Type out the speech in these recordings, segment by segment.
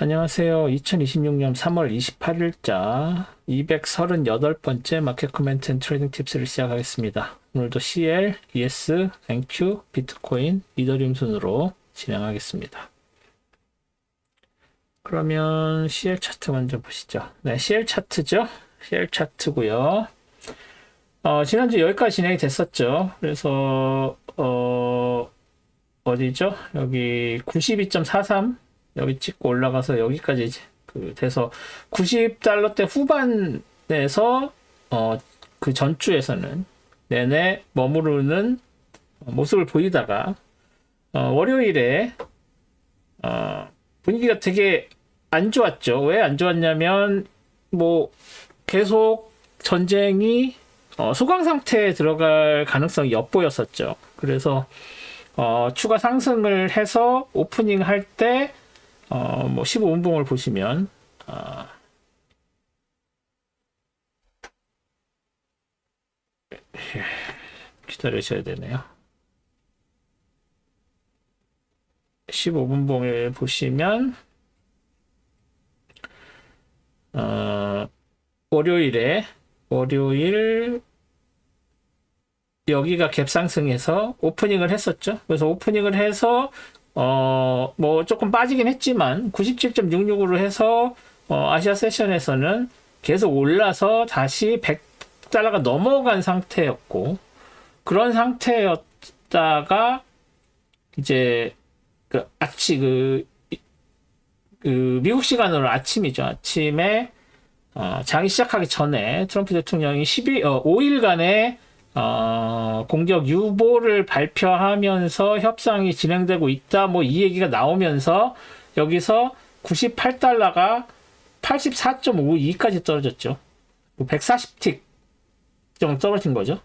안녕하세요. 2026년 3월 28일자 238번째 마켓 코멘트 앤 트레이딩 팁스를 시작하겠습니다. 오늘도 CL, ES, NQ, 비트코인, 이더리움 순으로 진행하겠습니다. 그러면 CL 차트 먼저 보시죠. 네, CL 차트죠. CL 차트고요. 지난주 여기까지 진행이 됐었죠. 그래서 어디죠? 여기 92.43 여기 찍고 올라가서 여기까지 이제 돼서 90달러대 후반에서 그 전주에서는 내내 머무르는 모습을 보이다가 월요일에 분위기가 되게 안 좋았죠. 왜 안 좋았냐면 뭐 계속 전쟁이 소강 상태에 들어갈 가능성이 엿보였었죠. 그래서 추가 상승을 해서 오프닝 할때 뭐 15분봉을 보시면 기다리셔야 되네요. 15분봉을 보시면 월요일 여기가 갭상승해서 오프닝을 했었죠. 그래서 오프닝을 해서 뭐 조금 빠지긴 했지만 97.66으로 해서 아시아 세션에서는 계속 올라서 다시 100달러가 넘어간 상태였고, 그런 상태였다가 이제 미국 시간으로 아침이죠. 아침에 장이 시작하기 전에 트럼프 대통령이 5일간의 공격 유보를 발표하면서 협상이 진행되고 있다. 뭐 이 얘기가 나오면서 여기서 98달러가 84.52까지 떨어졌죠. 140틱 정도 떨어진 거죠.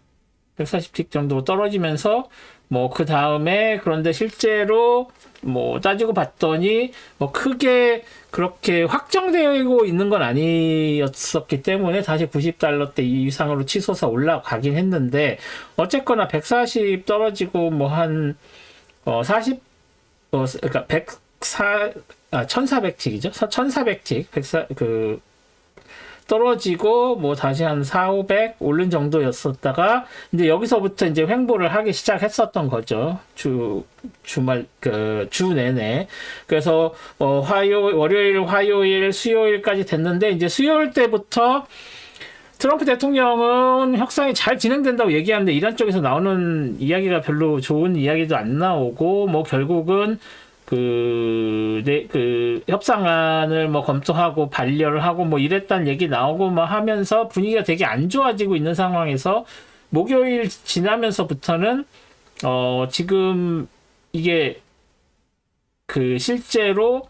140틱 정도 떨어지면서 뭐 그 다음에 그런데 실제로 뭐 따지고 봤더니 뭐 크게 그렇게 확정되고 있는 건 아니었었기 때문에 다시 90달러대 이상으로 치솟아 올라가긴 했는데, 어쨌거나 140 떨어지고 뭐 한 40 그러니까 1400틱이죠. 1400틱 104 떨어지고 뭐 다시 한 4, 500 오른 정도였었다가 이제 여기서부터 이제 횡보를 하기 시작했었던 거죠. 주 내내. 그래서 월요일, 화요일, 수요일까지 됐는데, 이제 수요일 때부터 트럼프 대통령은 협상이 잘 진행된다고 얘기하는데 이란 쪽에서 나오는 이야기가 별로 좋은 이야기도 안 나오고, 뭐 결국은 협상안을 뭐 검토하고 반려를 하고 뭐 이랬단 얘기 나오고 뭐 하면서 분위기가 되게 안 좋아지고 있는 상황에서 목요일 지나면서부터는 지금 이게 실제로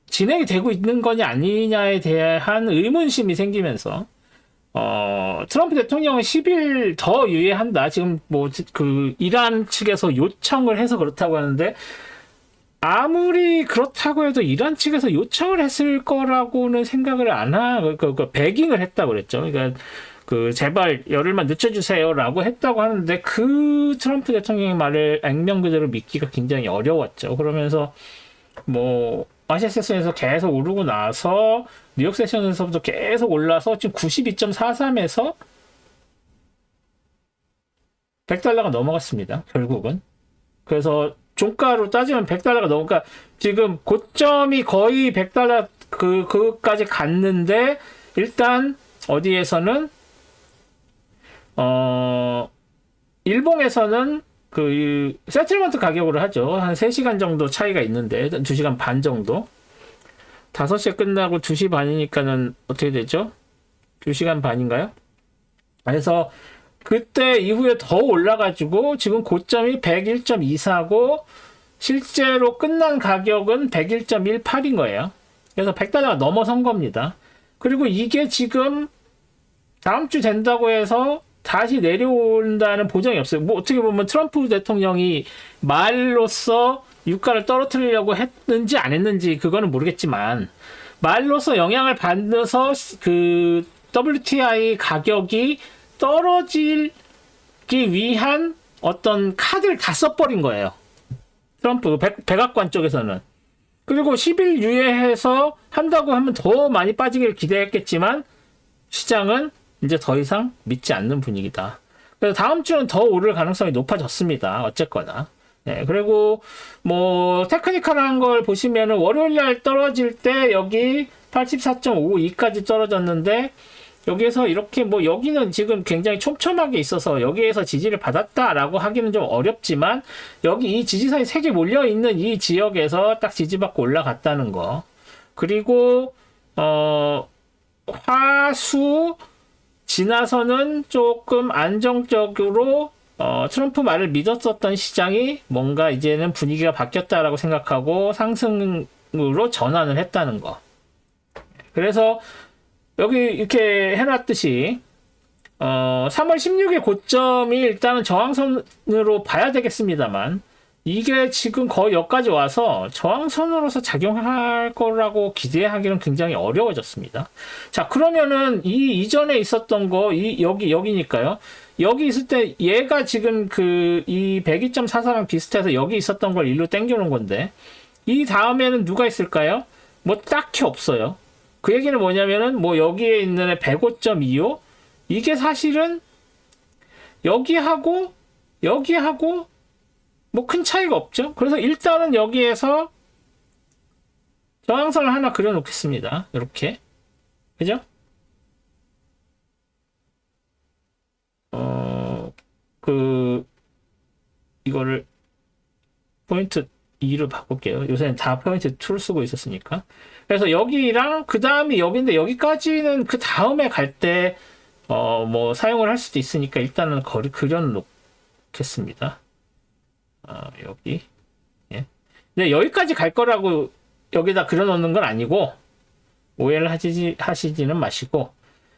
진행이 되고 있는 거냐 아니냐에 대한 의문심이 생기면서 트럼프 대통령은 10일 더 유예한다. 지금 뭐 이란 측에서 요청을 해서 그렇다고 하는데, 아무리 그렇다고 해도 이란 측에서 요청을 했을 거라고는 생각을 안 베깅을 했다고 그랬죠. 그러니까 제발 열흘만 늦춰주세요라고 했다고 하는데, 그 트럼프 대통령의 말을 액면 그대로 믿기가 굉장히 어려웠죠. 그러면서 뭐 아시아 세션에서 계속 오르고 나서 뉴욕 세션에서부터 계속 올라서 지금 92.43에서 100달러가 넘어갔습니다. 결국은. 그래서 종가로 따지면 100달러가 넘어가, 지금 고점이 거의 100달러 그까지 갔는데, 일단 어디에서는 일봉에서는 세틀먼트 가격으로 하죠. 한 3시간 정도 차이가 있는데, 2시간 반 정도. 5시에 끝나고 2시 반이니까는 어떻게 되죠? 2시간 반인가요? 그래서 그때 이후에 더 올라가지고 지금 고점이 101.24고 실제로 끝난 가격은 101.18인 거예요. 그래서 100달러가 넘어선 겁니다. 그리고 이게 지금 다음 주 된다고 해서 다시 내려온다는 보장이 없어요. 뭐 어떻게 보면 트럼프 대통령이 말로써 유가를 떨어뜨리려고 했는지 안 했는지 그거는 모르겠지만, 말로써 영향을 받아서 WTI 가격이 떨어지기 위한 어떤 카드를 다 써버린 거예요. 트럼프 백악관 쪽에서는. 그리고 10일 유예해서 한다고 하면 더 많이 빠지길 기대했겠지만 시장은 이제 더 이상 믿지 않는 분위기다. 그래서 다음 주는 더 오를 가능성이 높아졌습니다. 어쨌거나. 네, 그리고 뭐 테크니컬한 걸 보시면은 월요일 날 떨어질 때 여기 84.52까지 떨어졌는데 여기에서 이렇게 뭐 여기는 지금 굉장히 촘촘하게 있어서 여기에서 지지를 받았다라고 하기는 좀 어렵지만 여기 이 지지선이 3개 몰려 있는 이 지역에서 딱 지지받고 올라갔다는 거. 그리고 화수 지나서는 조금 안정적으로 트럼프 말을 믿었었던 시장이 뭔가 이제는 분위기가 바뀌었다라고 생각하고 상승으로 전환을 했다는 거. 그래서 여기 이렇게 해놨듯이 3월 16일 고점이 일단은 저항선으로 봐야 되겠습니다만 이게 지금 거의 여기까지 와서 저항선으로서 작용할 거라고 기대하기는 굉장히 어려워졌습니다. 자, 그러면은 이 이전에 있었던 거 여기니까요. 여기 있을 때 얘가 지금 이 102.44랑 비슷해서 여기 있었던 걸 일로 당겨놓은 건데 이 다음에는 누가 있을까요? 뭐 딱히 없어요. 그 얘기는 뭐냐면은 뭐 여기에 있는 애 105.25 이게 사실은 여기하고 뭐 큰 차이가 없죠. 그래서 일단은 여기에서 저항선을 하나 그려놓겠습니다. 이렇게 그죠? 이거를 포인트 2로 바꿀게요. 요새는 다 포인트 2를 쓰고 있었으니까. 그래서 여기랑 그 다음이 여기인데 여기까지는 그 다음에 갈 때 뭐 사용을 할 수도 있으니까 일단은 그려놓겠습니다. 여기. 예. 근데 여기까지 갈 거라고 여기다 그려놓는 건 아니고 오해를 하시지는 마시고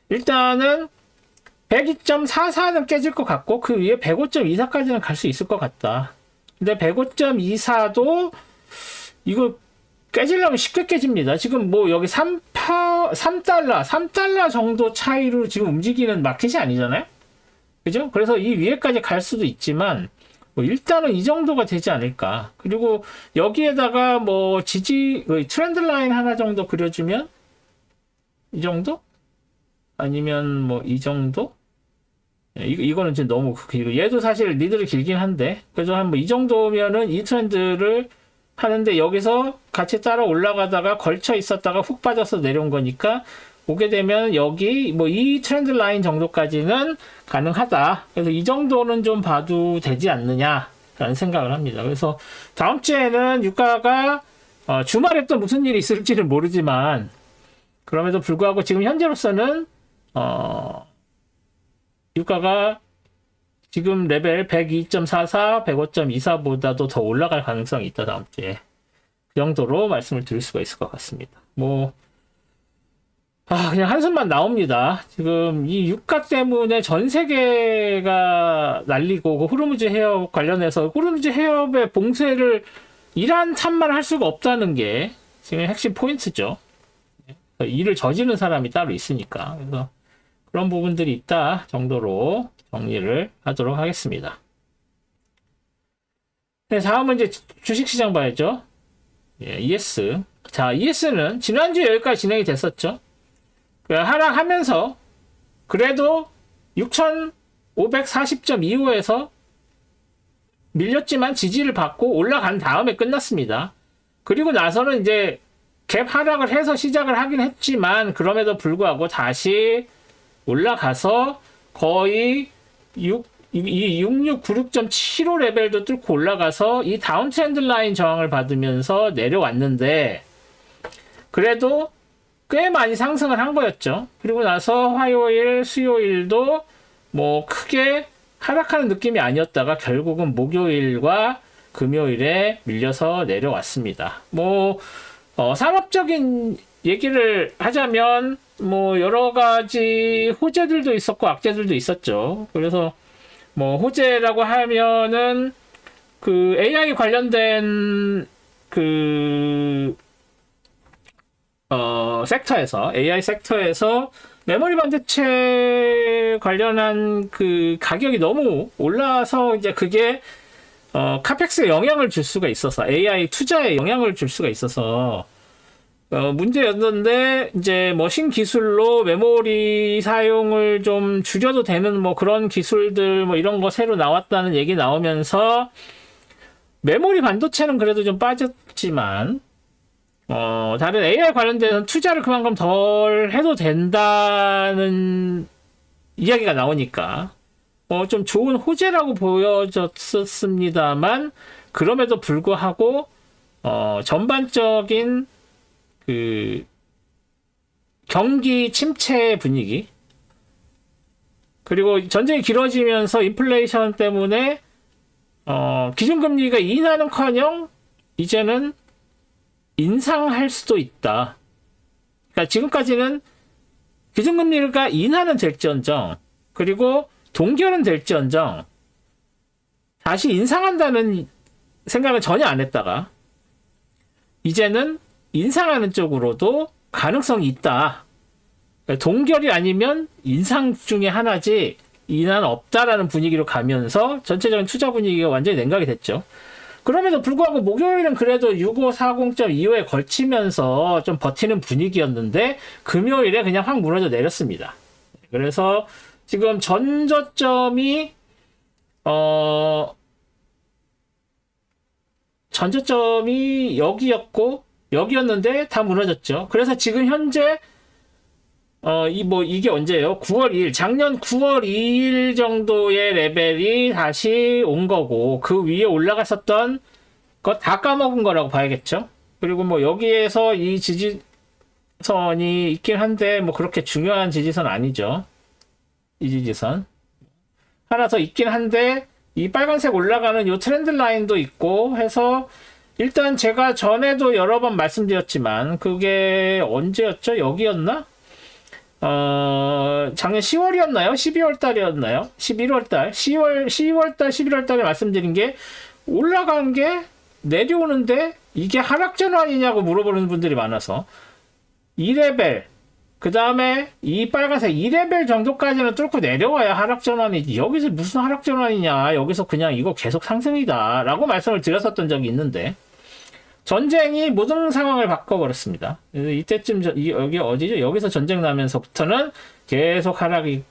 일단은 102.44는 깨질 것 같고 그 위에 105.24까지는 갈 수 있을 것 같다. 근데 105.24도 이거 깨지려면 쉽게 깨집니다. 지금 뭐 여기 3달러 정도 차이로 지금 움직이는 마켓이 아니잖아요. 그죠? 그래서 이 위에까지 갈 수도 있지만 뭐 일단은 이 정도가 되지 않을까. 그리고 여기에다가 뭐 트렌드 라인 하나 정도 그려주면 이 정도? 아니면 뭐 이 정도? 이거는 지금 너무 얘도 사실 니들이 길긴 한데 그래서 한 뭐 이 정도면은 이 트렌드를 하는데 여기서 같이 따라 올라가다가 걸쳐 있었다가 훅 빠져서 내려온 거니까 오게 되면 여기 뭐 이 트렌드 라인 정도까지는 가능하다. 그래서 이 정도는 좀 봐도 되지 않느냐라는 생각을 합니다. 그래서 다음 주에는 유가가 주말에 또 무슨 일이 있을지는 모르지만 그럼에도 불구하고 지금 현재로서는 유가가 지금 레벨 102.44, 105.24보다도 더 올라갈 가능성이 있다 다음 주에. 그 정도로 말씀을 드릴 수가 있을 것 같습니다. 뭐 그냥 한숨만 나옵니다. 지금 이 유가 때문에 전 세계가 난리고 그 호르무즈 해협 관련해서 호르무즈 해협의 봉쇄를 이란 탓만 할 수가 없다는 게 지금 핵심 포인트죠. 일을 저지른 사람이 따로 있으니까. 그래서 그런 부분들이 있다 정도로 정리를 하도록 하겠습니다. 네, 다음은 이제 주식시장 봐야죠. 예, ES. 자, ES는 지난주에 여기까지 진행이 됐었죠. 하락하면서 그래도 6,540.25에서 밀렸지만 지지를 받고 올라간 다음에 끝났습니다. 그리고 나서는 이제 갭 하락을 해서 시작을 하긴 했지만 그럼에도 불구하고 다시 올라가서 거의 6696.75 레벨도 뚫고 올라가서 이 다운 트렌드 라인 저항을 받으면서 내려왔는데 그래도 꽤 많이 상승을 한 거였죠. 그리고 나서 화요일, 수요일도 뭐 크게 하락하는 느낌이 아니었다가 결국은 목요일과 금요일에 밀려서 내려왔습니다. 뭐 산업적인 얘기를 하자면 뭐 여러 가지 호재들도 있었고 악재들도 있었죠. 그래서 뭐 호재라고 하면은 그 AI 관련된 섹터에서 AI 섹터에서 메모리 반도체 관련한 그 가격이 너무 올라서 이제 그게 카펙스에 영향을 줄 수가 있어서 AI 투자에 영향을 줄 수가 있어서 문제였는데 이제 뭐 신기술로 메모리 사용을 좀 줄여도 되는 뭐 그런 기술들 뭐 이런 거 새로 나왔다는 얘기 나오면서 메모리 반도체는 그래도 좀 빠졌지만 다른 AI 관련된 투자를 그만큼 덜 해도 된다는 이야기가 나오니까 좀 좋은 호재라고 보여졌었습니다만 그럼에도 불구하고 전반적인 그 경기 침체 분위기 그리고 전쟁이 길어지면서 인플레이션 때문에 기준금리가 인하는커녕 이제는 인상할 수도 있다. 그러니까 지금까지는 기준금리가 인하는 될지언정 그리고 동결은 될지언정 다시 인상한다는 생각을 전혀 안 했다가 이제는 인상하는 쪽으로도 가능성이 있다. 동결이 아니면 인상 중에 하나지 인하는 없다라는 분위기로 가면서 전체적인 투자 분위기가 완전히 냉각이 됐죠. 그럼에도 불구하고 목요일은 그래도 6540.25에 걸치면서 좀 버티는 분위기였는데 금요일에 그냥 확 무너져 내렸습니다. 그래서 지금 전저점이 여기였는데 다 무너졌죠. 그래서 지금 현재 이게 언제예요? 9월 2일. 작년 9월 2일 정도의 레벨이 다시 온 거고 그 위에 올라갔었던 거 다 까먹은 거라고 봐야겠죠. 그리고 뭐 여기에서 이 지지선이 있긴 한데 뭐 그렇게 중요한 지지선 아니죠. 이 지지선 하나 더 있긴 한데 이 빨간색 올라가는 요 트렌드 라인도 있고 해서 일단 제가 전에도 여러 번 말씀드렸지만 그게 언제였죠? 여기였나? 작년 10월이었나요? 12월 달이었나요? 11월 달? 10월 달, 11월 달에 말씀드린 게 올라간 게 내려오는데 이게 하락 전환이냐고 물어보는 분들이 많아서 2레벨 그 다음에 이 빨간색 2레벨 정도까지는 뚫고 내려와야 하락 전환이지 여기서 무슨 하락 전환이냐 여기서 그냥 이거 계속 상승이다 라고 말씀을 드렸었던 적이 있는데 전쟁이 모든 상황을 바꿔버렸습니다. 이때쯤 여기 어디죠? 여기서 전쟁 나면서부터는 계속 하락을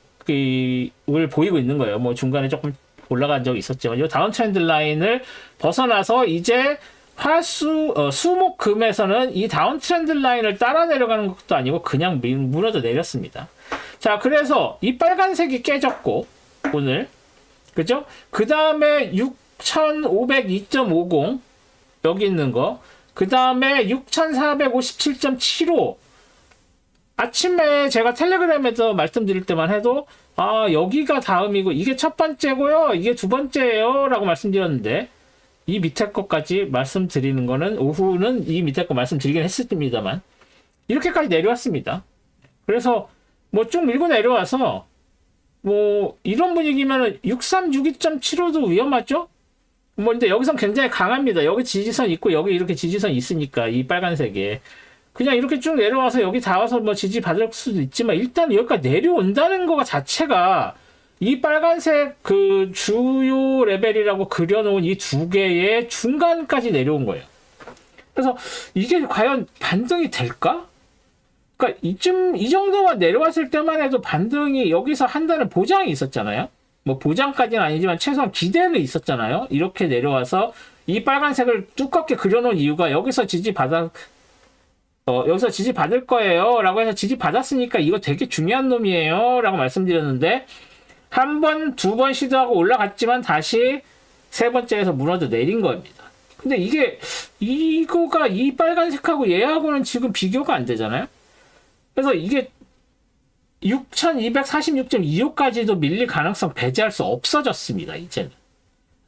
보이고 있는 거예요. 뭐 중간에 조금 올라간 적이 있었지만 이 다운 트렌드 라인을 벗어나서 이제 수목금에서는 이 다운 트렌드 라인을 따라 내려가는 것도 아니고 그냥 무너져 내렸습니다. 자, 그래서 이 빨간색이 깨졌고 오늘 그죠? 그 다음에 6502.50 여기 있는 거. 그 다음에 6457.75. 아침에 제가 텔레그램에서 말씀드릴 때만 해도, 여기가 다음이고, 이게 첫 번째고요, 이게 두 번째예요, 라고 말씀드렸는데, 이 밑에 것까지 말씀드리는 거는, 오후는 이 밑에 거 말씀드리긴 했습니다만, 이렇게까지 내려왔습니다. 그래서, 뭐 쭉 밀고 내려와서, 뭐, 이런 분위기면은 6362.75도 위험하죠? 뭐, 근데 여기선 굉장히 강합니다. 여기 지지선 있고, 여기 이렇게 지지선 있으니까, 이 빨간색에. 그냥 이렇게 쭉 내려와서 여기 닿아서 뭐 지지 받을 수도 있지만, 일단 여기까지 내려온다는 거 자체가, 이 빨간색 그 주요 레벨이라고 그려놓은 이 두 개의 중간까지 내려온 거예요. 그래서 이게 과연 반등이 될까? 그러니까 이 정도만 내려왔을 때만 해도 반등이 여기서 한다는 보장이 있었잖아요. 뭐 보장까지는 아니지만 최소한 기대는 있었잖아요. 이렇게 내려와서 이 빨간색을 두껍게 그려놓은 이유가 여기서 지지받을 거예요 라고 해서 지지받았으니까 이거 되게 중요한 놈이에요 라고 말씀드렸는데 한 번, 두 번 시도하고 올라갔지만 다시 세 번째에서 무너져 내린 겁니다. 근데 이거가 이 빨간색하고 얘하고는 지금 비교가 안 되잖아요. 그래서 이게 6246.25까지도 밀릴 가능성 배제할 수 없어졌습니다. 이제는.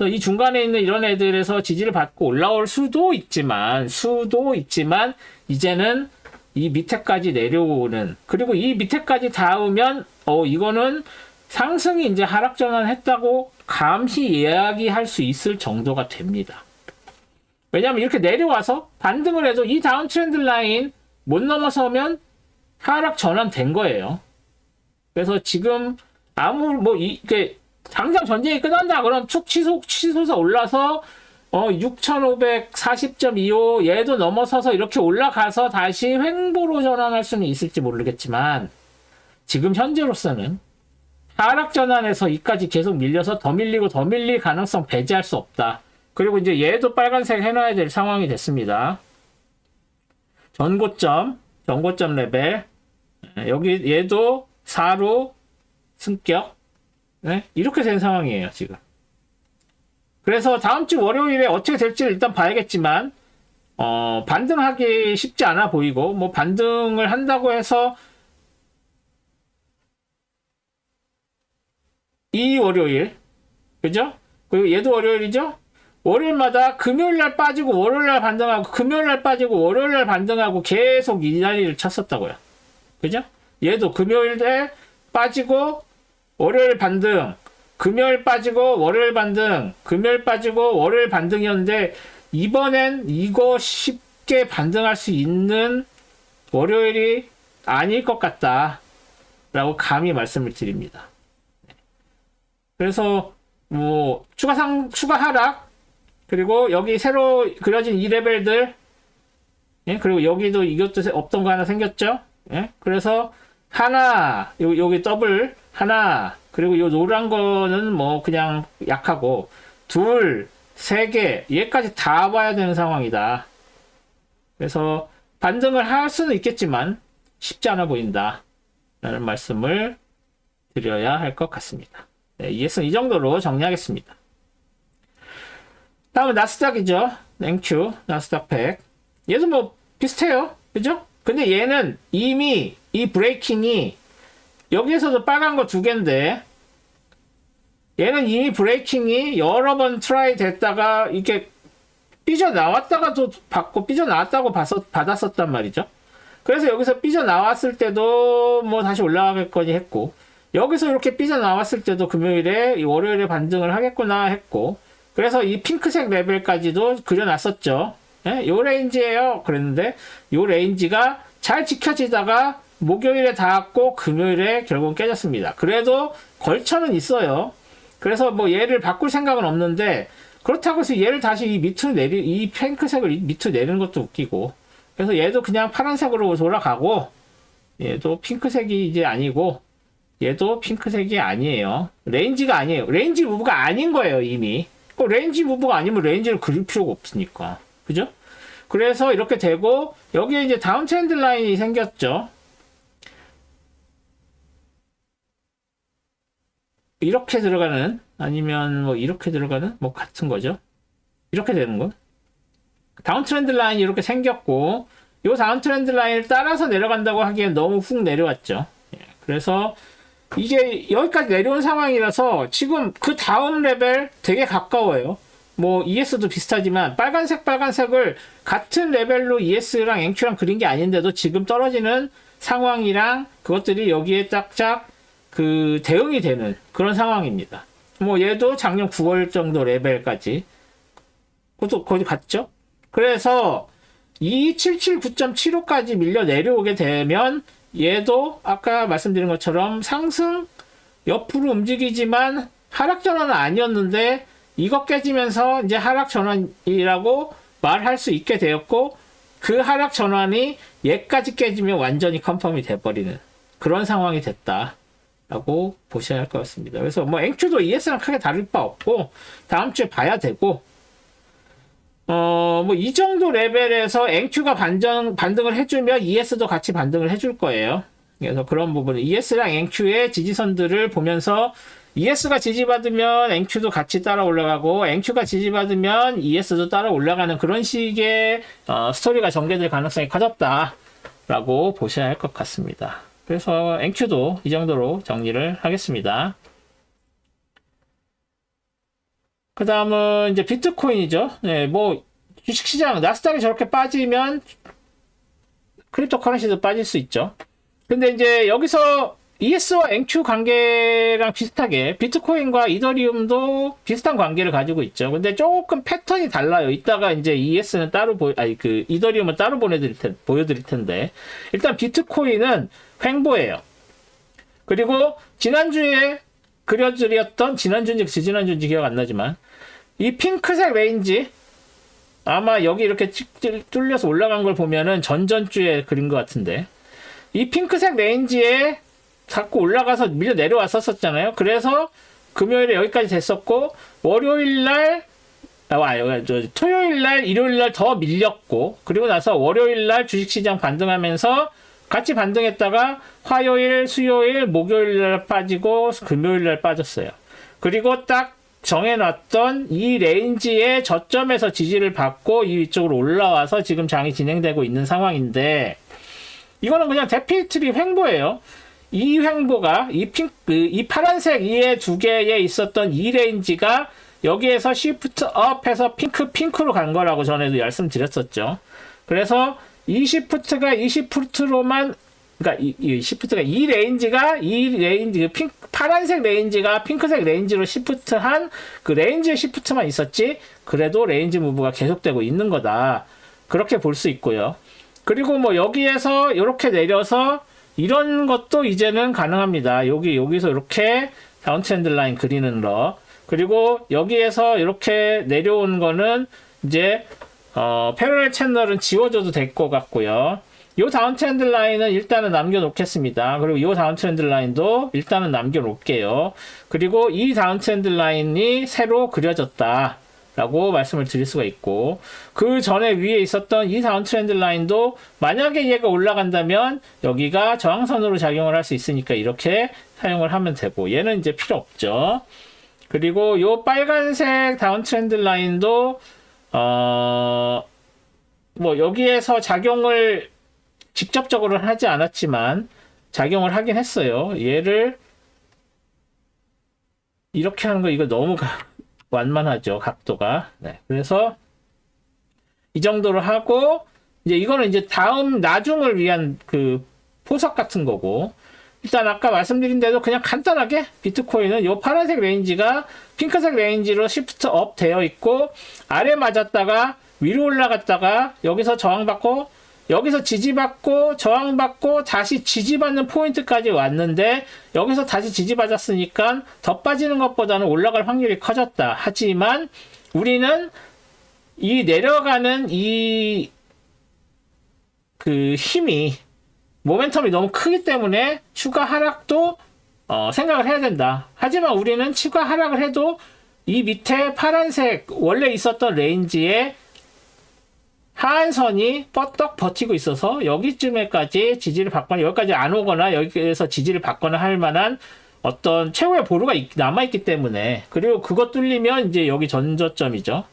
이 중간에 있는 이런 애들에서 지지를 받고 올라올 수도 있지만 이제는 이 밑에까지 내려오는 그리고 이 밑에까지 닿으면 이거는 상승이 이제 하락 전환했다고 감히 이야기할 수 있을 정도가 됩니다. 왜냐하면 이렇게 내려와서 반등을 해도 이 다운 트렌드 라인 못 넘어서면 하락 전환된 거예요. 그래서 지금 이게 당장 전쟁이 끝난다 그럼 축 치솟아 올라서 6540.25 얘도 넘어서서 이렇게 올라가서 다시 횡보로 전환할 수는 있을지 모르겠지만 지금 현재로서는 하락 전환에서 이까지 계속 밀려서 더 밀리고 더 밀릴 가능성 배제할 수 없다. 그리고 이제 얘도 빨간색 해놔야 될 상황이 됐습니다. 전고점 레벨 여기 얘도 4로 승격 네? 이렇게 된 상황이에요 지금. 그래서 다음 주 월요일에 어떻게 될지를 일단 봐야겠지만 반등하기 쉽지 않아 보이고 뭐 반등을 한다고 해서 이 월요일 그죠? 그리고 얘도 월요일이죠? 월요일마다 금요일날 빠지고 월요일날 반등하고 금요일날 빠지고 월요일날 반등하고 계속 이 자리를 쳤었다고요. 그죠? 얘도 금요일에 빠지고 월요일 반등 금요일 빠지고 월요일 반등 금요일 빠지고 월요일 반등이었는데 이번엔 이거 쉽게 반등할 수 있는 월요일이 아닐 것 같다 라고 감히 말씀을 드립니다. 그래서 뭐 추가 하락 그리고 여기 새로 그려진 이 레벨들 예? 그리고 여기도 이것도 없던 거 하나 생겼죠. 예? 그래서 하나 여기 더블 하나 그리고 요 노란 거는 뭐 그냥 약하고 둘, 세 개 얘까지 다 봐야 되는 상황이다. 그래서 반등을 할 수는 있겠지만 쉽지 않아 보인다 라는 말씀을 드려야 할 것 같습니다. 네, ES는 이 정도로 정리하겠습니다. 다음은 나스닥이죠. 랭큐 나스닥 100 얘도 뭐 비슷해요. 그죠? 근데 얘는 이미 이 브레이킹이 여기에서도 빨간 거 두 개인데 얘는 이미 브레이킹이 여러 번 트라이 됐다가 이렇게 삐져나왔다가도 받고 삐져나왔다고 받았었단 말이죠. 그래서 여기서 삐져나왔을 때도 뭐 다시 올라가겠거니 했고 여기서 이렇게 삐져나왔을 때도 금요일에 월요일에 반등을 하겠구나 했고 그래서 이 핑크색 레벨까지도 그려놨었죠. 예? 요 레인지예요. 그랬는데 요 레인지가 잘 지켜지다가 목요일에 닿았고 금요일에 결국은 깨졌습니다. 그래도 걸쳐는 있어요. 그래서 뭐 얘를 바꿀 생각은 없는데 그렇다고 해서 얘를 다시 이 핑크색을 밑으로 내리는 것도 웃기고 그래서 얘도 그냥 파란색으로 돌아가고 얘도 핑크색이 이제 아니고 얘도 핑크색이 아니에요. 레인지가 아니에요. 레인지 무브가 아닌 거예요 이미. 레인지 무브가 아니면 레인지를 그릴 필요가 없으니까. 그죠? 그래서 이렇게 되고 여기에 이제 다운 트렌드 라인이 생겼죠. 이렇게 들어가는 아니면 뭐 이렇게 들어가는 뭐 같은 거죠. 이렇게 되는 거. 다운 트렌드 라인이 이렇게 생겼고 이 다운 트렌드 라인을 따라서 내려간다고 하기엔 너무 훅 내려왔죠. 그래서 이게 여기까지 내려온 상황이라서 지금 그 다음 레벨 되게 가까워요. 뭐 ES도 비슷하지만 빨간색을 같은 레벨로 ES랑 앵큐랑 그린 게 아닌데도 지금 떨어지는 상황이랑 그것들이 여기에 짝짝 그 대응이 되는 그런 상황입니다. 뭐 얘도 작년 9월 정도 레벨까지 그것도 거의 갔죠. 그래서 277.9.75까지 밀려 내려오게 되면 얘도 아까 말씀드린 것처럼 상승 옆으로 움직이지만 하락 전환은 아니었는데 이거 깨지면서 이제 하락 전환이라고 말할 수 있게 되었고 그 하락 전환이 얘까지 깨지면 완전히 컨펌이 돼버리는 그런 상황이 됐다라고 보셔야 할 것 같습니다. 그래서 뭐 앵큐도 ES랑 크게 다를 바 없고 다음 주에 봐야 되고 뭐 이 정도 레벨에서 앵큐가 반등을 해주면 ES도 같이 반등을 해줄 거예요. 그래서 그런 부분은 ES랑 앵큐의 지지선들을 보면서 ES가 지지받으면 앵큐도 같이 따라 올라가고 앵큐가 지지받으면 ES도 따라 올라가는 그런 식의 스토리가 전개될 가능성이 커졌다라고 보셔야 할 것 같습니다. 그래서 앵큐도 이 정도로 정리를 하겠습니다. 그 다음은 이제 비트코인이죠. 네, 뭐 주식시장 나스닥이 저렇게 빠지면 크립토 커런시도 빠질 수 있죠. 근데 이제 여기서 ES와 앵큐 관계랑 비슷하게 비트코인과 이더리움도 비슷한 관계를 가지고 있죠. 근데 조금 패턴이 달라요. 이따가 이제 ES는 따로 이더리움은 따로 보여드릴 텐데 일단 비트코인은 횡보예요. 그리고 지난주에 그려드렸던 지난주인지 지지난주인지 기억 안 나지만 이 핑크색 레인지 아마 여기 이렇게 뚫려서 올라간 걸 보면은 전전주에 그린 것 같은데 이 핑크색 레인지에 자꾸 올라가서 밀려 내려왔었잖아요. 그래서 금요일에 여기까지 됐었고 월요일날 토요일날 일요일날 더 밀렸고 그리고 나서 월요일날 주식시장 반등하면서 같이 반등했다가 화요일 수요일 목요일날 빠지고 금요일날 빠졌어요. 그리고 딱 정해놨던 이 레인지의 저점에서 지지를 받고 이 위쪽으로 올라와서 지금 장이 진행되고 있는 상황인데 이거는 그냥 데필트리 횡보예요. 이 횡보가 이 파란색 이에 두 개에 있었던 이 레인지가 여기에서 시프트 업해서 핑크로 간 거라고 전에도 말씀드렸었죠. 그래서 이 시프트가 20%로만 그러니까 이 시프트가 이 레인지 파란색 레인지가 핑크색 레인지로 시프트한 그 레인지의 시프트만 있었지 그래도 레인지 무브가 계속되고 있는 거다. 그렇게 볼 수 있고요. 그리고 뭐 여기에서 이렇게 내려서 이런 것도 이제는 가능합니다. 여기서 이렇게 다운트렌드 라인 그리는 거. 그리고 여기에서 이렇게 내려온 거는 이제 패러렐 채널은 지워줘도 될 것 같고요. 이 다운트렌드 라인은 일단은 남겨놓겠습니다. 그리고 이 다운트렌드 라인도 일단은 남겨놓을게요. 그리고 이 다운트렌드 라인이 새로 그려졌다 라고 말씀을 드릴 수가 있고 그 전에 위에 있었던 이 다운트렌드 라인도 만약에 얘가 올라간다면 여기가 저항선으로 작용을 할 수 있으니까 이렇게 사용을 하면 되고 얘는 이제 필요 없죠. 그리고 이 빨간색 다운트렌드 라인도 뭐 여기에서 작용을 직접적으로 하지 않았지만 작용을 하긴 했어요. 얘를 이렇게 하는 거 이거 너무 완만하죠. 각도가. 네. 그래서 이 정도로 하고 이제 이거는 이제 다음 나중을 위한 그 포석 같은 거고 일단 아까 말씀드린 대로 그냥 간단하게 비트코인은 이 파란색 레인지가 핑크색 레인지로 시프트 업 되어 있고 아래 맞았다가 위로 올라갔다가 여기서 저항받고 여기서 지지받고 저항받고 다시 지지받는 포인트까지 왔는데 여기서 다시 지지받았으니까 더 빠지는 것보다는 올라갈 확률이 커졌다. 하지만 우리는 이 내려가는 이 그 힘이 모멘텀이 너무 크기 때문에 추가 하락도 생각을 해야 된다. 하지만 우리는 추가 하락을 해도 이 밑에 파란색 원래 있었던 레인지에 하한선이 뻗떡 버티고 있어서 여기쯤에까지 지지를 받거나 여기까지 안 오거나 여기에서 지지를 받거나 할 만한 어떤 최후의 보루가 남아있기 때문에 그리고 그거 뚫리면 이제 여기 전저점이죠.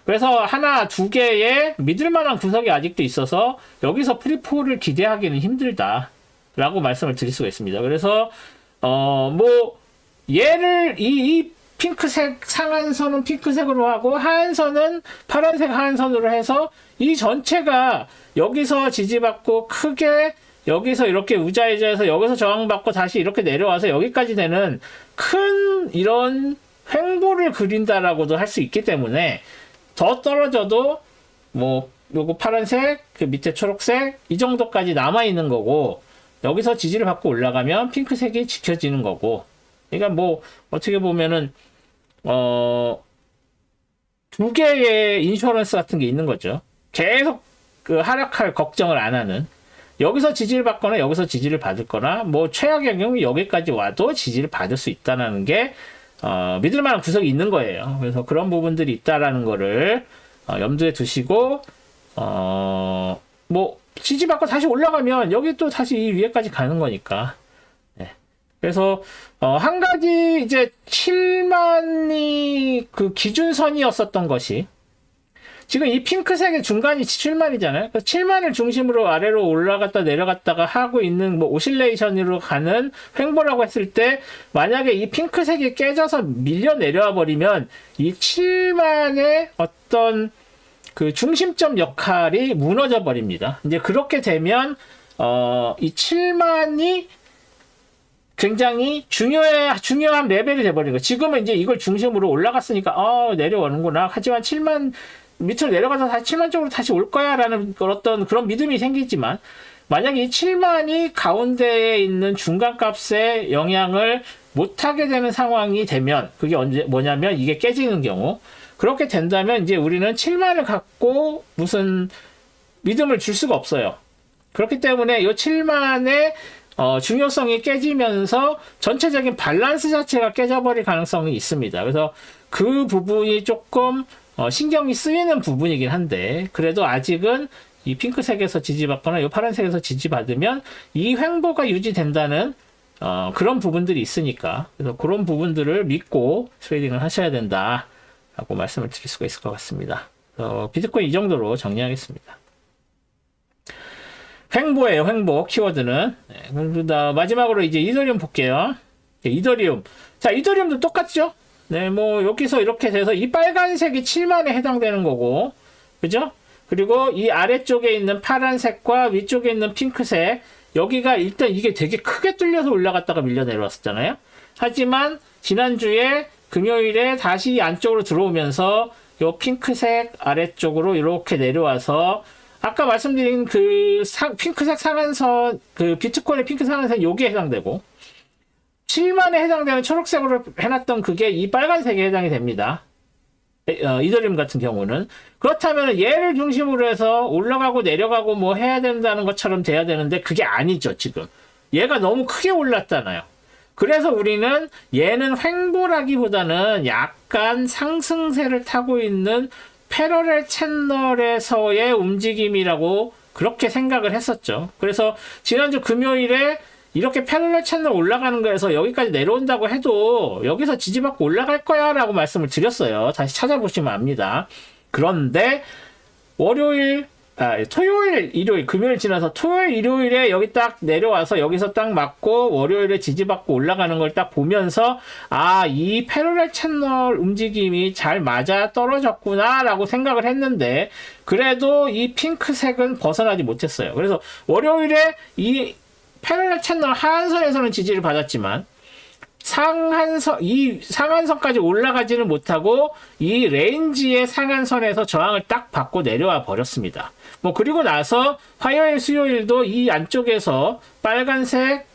그래서 하나 두 개의 믿을만한 구석이 아직도 있어서 여기서 프리폴을 기대하기는 힘들다 라고 말씀을 드릴 수가 있습니다. 그래서 뭐 얘를 이 핑크색 상한선은 핑크색으로 하고 하한선은 파란색 하한선으로 해서 이 전체가 여기서 지지받고 크게 여기서 이렇게 우자이자해서 여기서 저항받고 다시 이렇게 내려와서 여기까지 되는 큰 이런 횡보를 그린다라고도 할 수 있기 때문에 더 떨어져도 뭐 요거 파란색 그 밑에 초록색 이 정도까지 남아있는 거고 여기서 지지를 받고 올라가면 핑크색이 지켜지는 거고 그러니까 뭐 어떻게 보면은 두 개의 인슈어런스 같은 게 있는 거죠. 계속 그 하락할 걱정을 안 하는 여기서 지지를 받거나 여기서 지지를 받을 거나 뭐 최악의 경우 여기까지 와도 지지를 받을 수 있다는 게 믿을 만한 구석이 있는 거예요. 그래서 그런 부분들이 있다라는 거를 염두에 두시고 뭐 지지받고 다시 올라가면 여기 또 다시 이 위에까지 가는 거니까. 네. 그래서 한 가지 이제 7만이 그 기준선이었었던 것이 지금 이 핑크색의 중간이 7만이잖아요. 7만을 중심으로 아래로 올라갔다 내려갔다가 하고 있는 뭐 오실레이션으로 가는 횡보라고 했을 때 만약에 이 핑크색이 깨져서 밀려 내려와 버리면 이 7만의 어떤 그 중심점 역할이 무너져 버립니다. 이제 그렇게 되면 이 7만이 굉장히 중요한 레벨이 돼버리는 거예요. 지금은 이제 이걸 중심으로 올라갔으니까 내려오는구나. 하지만 7만 밑으로 내려가서 다시 7만 쪽으로 다시 올 거야 라는 어떤 그런 믿음이 생기지만 만약에 이 7만이 가운데에 있는 중간값에 영향을 못하게 되는 상황이 되면, 그게 언제 뭐냐면 이게 깨지는 경우, 그렇게 된다면 이제 우리는 7만을 갖고 무슨 믿음을 줄 수가 없어요. 그렇기 때문에 이 7만의 중요성이 깨지면서 전체적인 밸런스 자체가 깨져버릴 가능성이 있습니다. 그래서 그 부분이 조금 신경이 쓰이는 부분이긴 한데, 그래도 아직은 이 핑크색에서 지지받거나 이 파란색에서 지지받으면 이 횡보가 유지된다는 그런 부분들이 있으니까, 그래서 그런 부분들을 믿고 트레이딩을 하셔야 된다라고 말씀을 드릴 수가 있을 것 같습니다. 비트코인 이 정도로 정리하겠습니다. 횡보예요, 횡보 키워드는. 네, 마지막으로 이제 이더리움 볼게요. 네, 이더리움. 자, 이더리움도 똑같죠? 네, 뭐 여기서 이렇게 돼서 이 빨간색이 7만에 해당되는 거고, 그죠? 그리고 이 아래쪽에 있는 파란색과 위쪽에 있는 핑크색, 여기가 일단 이게 되게 크게 뚫려서 올라갔다가 밀려 내려왔었잖아요. 하지만 지난주에 금요일에 다시 안쪽으로 들어오면서 요 핑크색 아래쪽으로 이렇게 내려와서 아까 말씀드린 그 핑크색 상한선, 그 비트코인의 핑크 상한선 여기에 해당되고, 7만에 해당되는 초록색으로 해놨던 그게 이 빨간색에 해당이 됩니다. 이더리움 같은 경우는. 그렇다면 얘를 중심으로 해서 올라가고 내려가고 뭐 해야 된다는 것처럼 돼야 되는데 그게 아니죠, 지금. 얘가 너무 크게 올랐잖아요. 그래서 우리는 얘는 횡보라기보다는 약간 상승세를 타고 있는 패러렐 채널에서의 움직임이라고 그렇게 생각을 했었죠. 그래서 지난주 금요일에 이렇게 패러렐 채널 올라가는 거에서 여기까지 내려온다고 해도 여기서 지지받고 올라갈 거야 라고 말씀을 드렸어요. 다시 찾아보시면 압니다. 그런데 토요일, 일요일, 금요일 지나서 토요일, 일요일에 여기 딱 내려와서 여기서 딱 맞고 월요일에 지지받고 올라가는 걸 딱 보면서 이 패러렐 채널 움직임이 잘 맞아 떨어졌구나 라고 생각을 했는데 그래도 이 핑크색은 벗어나지 못했어요. 그래서 월요일에 이 패러렐 채널 하한선에서는 지지를 받았지만 이 상한선까지 올라가지는 못하고 이 레인지의 상한선에서 저항을 딱 받고 내려와 버렸습니다. 그리고 나서 화요일, 수요일도 이 안쪽에서 빨간색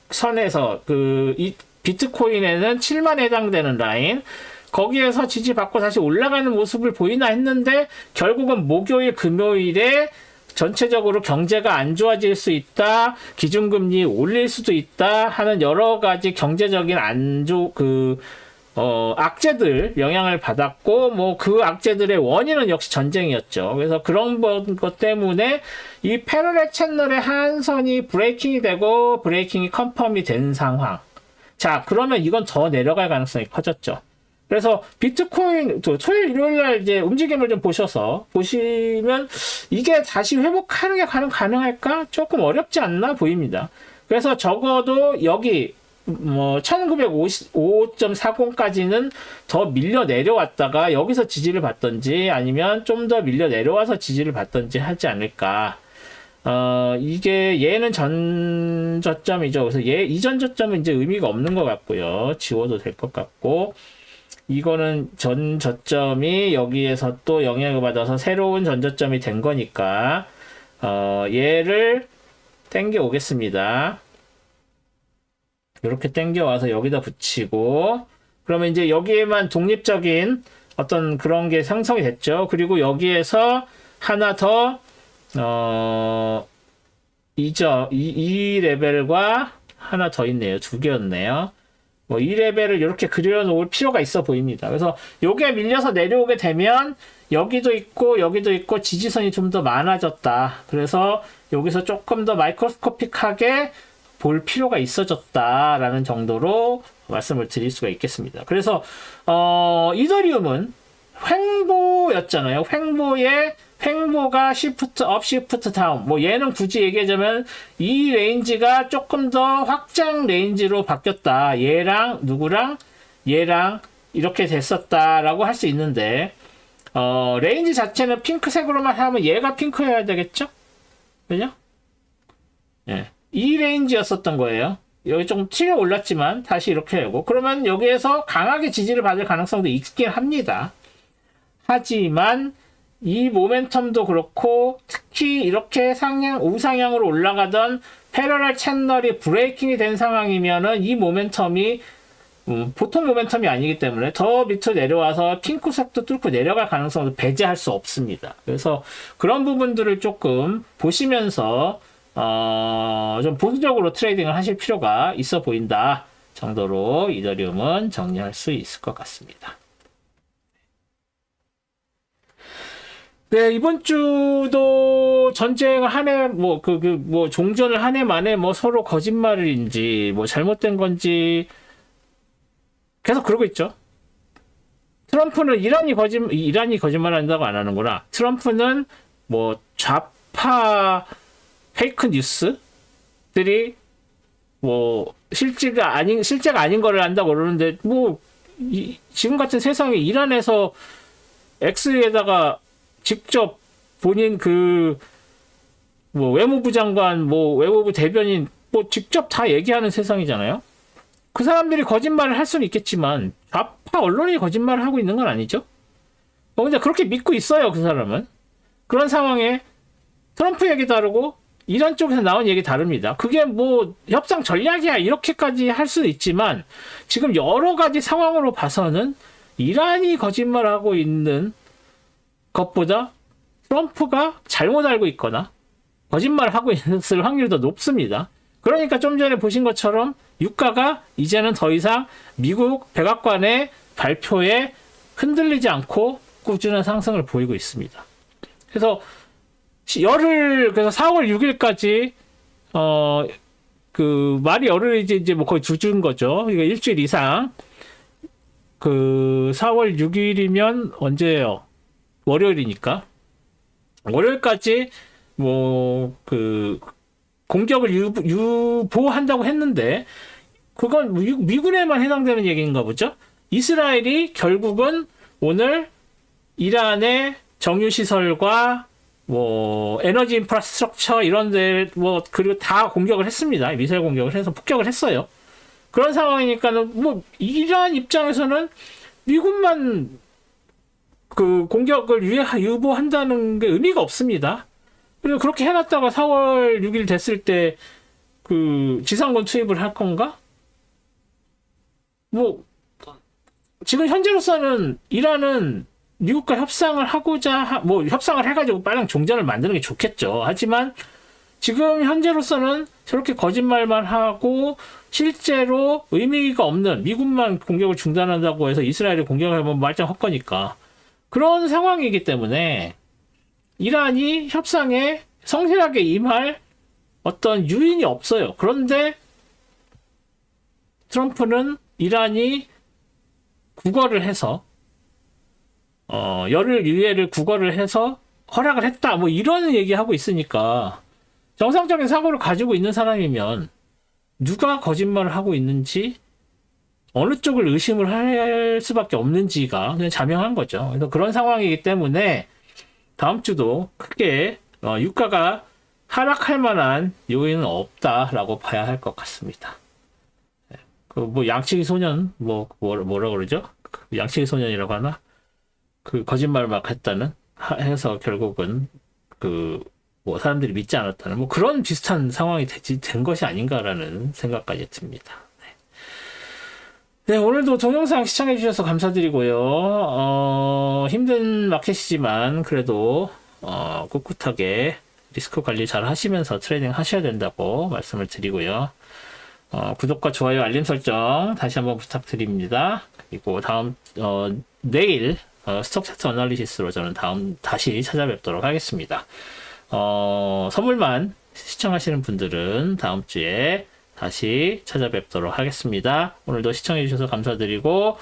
선에서 이 비트코인에는 7만에 해당되는 라인, 거기에서 지지받고 다시 올라가는 모습을 보이나 했는데 결국은 목요일, 금요일에 전체적으로 경제가 안 좋아질 수 있다, 기준금리 올릴 수도 있다 하는 여러 가지 경제적인 악재들 영향을 받았고, 그 악재들의 원인은 역시 전쟁이었죠. 그래서 그런 것 때문에 이 패러렐 채널의 하한선이 브레이킹이 되고 브레이킹이 컨펌이 된 상황. 자, 그러면 이건 더 내려갈 가능성이 커졌죠. 그래서 비트코인 토요일, 일요일날 이제 움직임을 좀 보시면 이게 다시 회복하는 게 가능할까? 조금 어렵지 않나 보입니다. 그래서 적어도 여기 1955.40까지는 더 밀려 내려왔다가 여기서 지지를 받던지 아니면 좀 더 밀려 내려와서 지지를 받던지 하지 않을까. 이게 얘는 전 저점이죠. 그래서 이전 저점은 이제 의미가 없는 것 같고요. 지워도 될 것 같고, 이거는 전 저점이 여기에서 또 영향을 받아서 새로운 전 저점이 된 거니까 얘를 당겨 오겠습니다. 이렇게 당겨 와서 여기다 붙이고, 그러면 이제 여기에만 독립적인 어떤 그런 게 형성이 됐죠. 그리고 여기에서 하나 더 이 레벨과 하나 더 있네요. 두 개였네요. 이 레벨을 이렇게 그려놓을 필요가 있어 보입니다. 그래서 요게 밀려서 내려오게 되면 여기도 있고 지지선이 좀 더 많아졌다. 그래서 여기서 조금 더 마이크로스코픽하게 볼 필요가 있어졌다라는 정도로 말씀을 드릴 수가 있겠습니다. 그래서 이더리움은 횡보였잖아요. 횡보가 시프트 업, 시프트 다운. 얘는 굳이 얘기하자면 이 레인지가 조금 더 확장 레인지로 바뀌었다. 얘랑 이렇게 됐었다라고 할 수 있는데, 레인지 자체는 핑크색으로만 하면 얘가 핑크여야 되겠죠? 그죠? 예. 이 레인지였었던 거예요. 여기 조금 튀어 올랐지만 다시 이렇게 하고, 그러면 여기에서 강하게 지지를 받을 가능성도 있긴 합니다. 하지만 이 모멘텀도 그렇고, 특히 이렇게 우상향으로 올라가던 패러렐 채널이 브레이킹이 된 상황이면은 이 모멘텀이 보통 모멘텀이 아니기 때문에 더 밑으로 내려와서 핑크색도 뚫고 내려갈 가능성을 배제할 수 없습니다. 그래서 그런 부분들을 조금 보시면서 좀 보수적으로 트레이딩을 하실 필요가 있어 보인다 정도로 이더리움은 정리할 수 있을 것 같습니다. 네, 이번 주도 전쟁을 한 해, 종전을 한 해 만에 서로 거짓말인지, 잘못된 건지, 계속 그러고 있죠. 트럼프는 이란이 거짓말 한다고 안 하는구나. 트럼프는 좌파 페이크 뉴스들이 실제가 아닌 거를 한다고 그러는데, 지금 같은 세상에 이란에서 X에다가 직접 본인 외무부 장관, 외무부 대변인, 직접 다 얘기하는 세상이잖아요? 그 사람들이 거짓말을 할 수는 있겠지만, 좌파 언론이 거짓말을 하고 있는 건 아니죠? 근데 그렇게 믿고 있어요, 그 사람은. 그런 상황에 트럼프 얘기 다르고, 이란 쪽에서 나온 얘기 다릅니다. 그게 협상 전략이야, 이렇게까지 할 수는 있지만, 지금 여러 가지 상황으로 봐서는 이란이 거짓말하고 있는 것보다 트럼프가 잘못 알고 있거나 거짓말을 하고 있을 확률이 더 높습니다. 그러니까 좀 전에 보신 것처럼 유가가 이제는 더 이상 미국 백악관의 발표에 흔들리지 않고 꾸준한 상승을 보이고 있습니다. 그래서 그래서 4월 6일까지 말이 열흘이지 거의 두 주인 거죠. 이거 일주일 이상. 4월 6일이면 언제예요? 월요일이니까. 월요일까지 공격을 유보한다고 했는데 그건 미군에만 해당되는 얘기인가 보죠. 이스라엘이 결국은 오늘 이란의 정유시설과 에너지 인프라스트럭처 이런 데 그리고 다 공격을 했습니다. 미사일 공격을 해서 폭격을 했어요. 그런 상황이니까는 이란 입장에서는 미군만 공격을 유보한다는 게 의미가 없습니다. 그리고 그렇게 해놨다가 4월 6일 됐을 때 지상군 투입을 할 건가? 지금 현재로서는 이란은 미국과 협상을 하고자 협상을 해가지고 빨리 종전을 만드는 게 좋겠죠. 하지만 지금 현재로서는 저렇게 거짓말만 하고 실제로 의미가 없는 미국만 공격을 중단한다고 해서 이스라엘이 공격을 하면 말짱 헛거니까 그런 상황이기 때문에 이란이 협상에 성실하게 임할 어떤 유인이 없어요. 그런데 트럼프는 이란이 국어를 해서 열흘 유예를 국어를 해서 허락을 했다 이런 얘기하고 있으니까 정상적인 사고를 가지고 있는 사람이면 누가 거짓말을 하고 있는지 어느 쪽을 의심을 할 수밖에 없는지가 그냥 자명한 거죠. 그래서 그런 상황이기 때문에 다음 주도 크게 유가가 하락할 만한 요인은 없다라고 봐야 할 것 같습니다. 양치기 소년 뭐라 그러죠? 양치기 소년이라고 하나? 거짓말 막 했다는 해서 결국은 사람들이 믿지 않았다는 그런 비슷한 상황이 된 것이 아닌가라는 생각까지 듭니다. 네, 오늘도 동영상 시청해주셔서 감사드리고요. 힘든 마켓이지만 그래도 꿋꿋하게 리스크 관리 잘 하시면서 트레이딩 하셔야 된다고 말씀을 드리고요. 구독과 좋아요, 알림 설정 다시 한번 부탁드립니다. 그리고 내일 스톡 차트 어널리시스로 저는 다시 찾아뵙도록 하겠습니다. 선물만 시청하시는 분들은 다음 주에 다시 찾아뵙도록 하겠습니다. 오늘도 시청해주셔서 감사드리고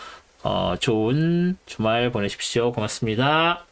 좋은 주말 보내십시오. 고맙습니다.